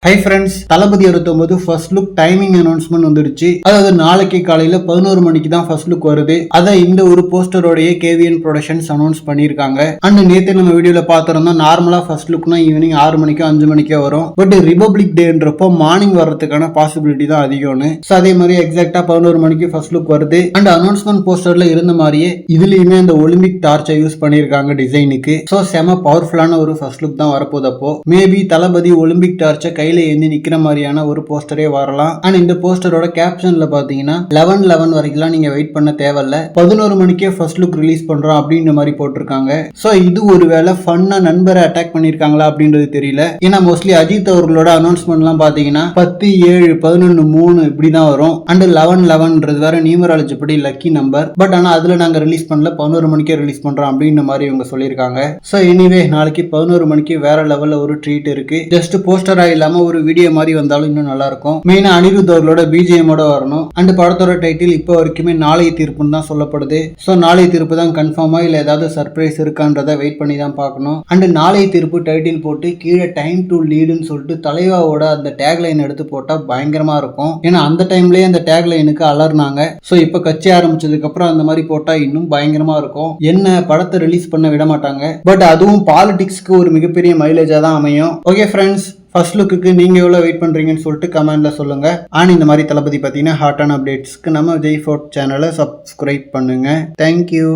Hi friends, தளபதி 69 first look timing announcement வந்துடுச்சு. அதாவது நாளைக்கு காலையில 11 மணிக்கு தான் ஃபர்ஸ்ட் லுக் வருது. அதை இந்த ஒரு போஸ்டரோடைய கேவிஎன் ப்ரொடக்ஷன்ஸ் அனௌன்ஸ் பண்ணியிருக்காங்க. அண்ட் நேற்று நம்ம வீடியோல பார்த்திருந்தோம், நார்மலா ஃபர்ஸ்ட் லுக்னா ஈவினிங் 6 மணிக்கோ 5 மணிக்கோ வரும். பட் ரிபப்ளிக் டேன்றப்போ மார்னிங் வர்றதுக்கான பாசிபிலிட்டி தான் அதிகம்னு. ஸோ அதே மாதிரி எக்ஸாக்டா 11 மணிக்கு ஃபர்ஸ்ட் லுக் வருது. அண்ட் அனௌன்ஸ்மெண்ட் போஸ்டர்ல இருந்த மாதிரியே இதுலயுமே அந்த ஒலிம்பிக் டார்ச்சை யூஸ் பண்ணியிருக்காங்க டிசைனுக்கு. ஸோ செம பவர்ஃபுல்லான ஒரு ஃபர்ஸ்ட் லுக் தான் வரப்போதப்போ மேபி தளபதி ஒலிம்பிக் டார்ச்சை கையில ஏந்தி நிக்கிற மாதிரியான ஒரு போஸ்டரே வரலாம். அண்ட் இந்த போஸ்டரோட கேப்ஷன்ல பாத்தீங்கன்னா 11 வரைக்கும் நீங்க வெயிட் பண்ண தேவையில்ல, 11 மணிக்கே ஃபர்ஸ்ட் லுக் ரிலீஸ் பண்றோம் அப்படின்ற மாதிரி போட்டிருக்காங்க. சோ இது ஒருவேளை ஃபன்னா நண்பரை அட்டாக் பண்ணிருக்காங்களா அப்படின்றது தெரியல. ஏன்னா மோஸ்ட்லி அஜித் அவர்களோட அனௌன்ஸ்மெண்ட் எல்லாம் பாத்தீங்கன்னா 10, 7, 11, 3 இப்படிதான் வரும். அண்ட் 11 வேற நியூமராலஜி படி லக்கி நம்பர். பட் ஆனா அதுல நாங்க ரிலீஸ் பண்ணல, 11 மணிக்கே ரிலீஸ் பண்றோம் அப்படின்ற மாதிரி இவங்க சொல்லியிருக்காங்க. சோ எனிவே நாளைக்கு 11 மணிக்கு வேற லெவல்ல ஒரு ட்ரீட் இருக்கு. ஜஸ்ட் போஸ்டரா இல்லாம ஒரு வீடியோ மாதிரி வந்தாலும் இன்னும் நல்லா இருக்கும். மெயினா அனிருத் அவர்களோட பிஜிஎமோட வரணும். அண்ட் படத்தோட டைட்டில் இப்போ வரைக்குமே நாளைய தீர்ப்புன்னு தான் சொல்லப்படுது. சோ நாளைய தீர்ப்பு தான் கன்ஃபார்மா இல்ல ஏதாவது சர்ப்ரைஸ் இருக்கான்றத வெயிட் பண்ணி தான் பார்க்கணும். அண்ட் நாளைய தீர்ப்பு டைட்டில் போட்டு கீழே டைம் டு லீடுன்னு சொல்லிட்டு தலைவாவோட அந்த டேக்லைன் எடுத்து போட்டா பயங்கரமா இருக்கும். ஏன்னா அந்த டைம்லயே அந்த டேக்லைனுக்கு அலர்னாங்க. சோ இப்ப கட்சி ஆரம்பிச்சதுக்கு அப்புறம் அந்த மாதிரி போட்டா இன்னும் பயங்கரமா இருக்கும். என்ன படத்தை ரிலீஸ் பண்ண விட மாட்டாங்க. பட் அதுவும் பாலிடிக்ஸ்க்கு ஒரு மிகப்பெரிய மைலேஜா தான் அமையும். ஓகே ஃப்ரெண்ட்ஸ், ஃபர்ஸ்ட் லுக்கு நீங்க எவ்வளவு வெயிட் பண்றீங்கன்னு சொல்லிட்டு கமெண்ட்ல சொல்லுங்க. அண்ட் இந்த மாதிரி தளபதி பத்தின ஹாட்டான அப்டேட்ஸ்க்கு நம்ம விஜய் ஃபோர்ட் சேனலை சப்ஸ்கிரைப் பண்ணுங்க. தேங்க்யூ.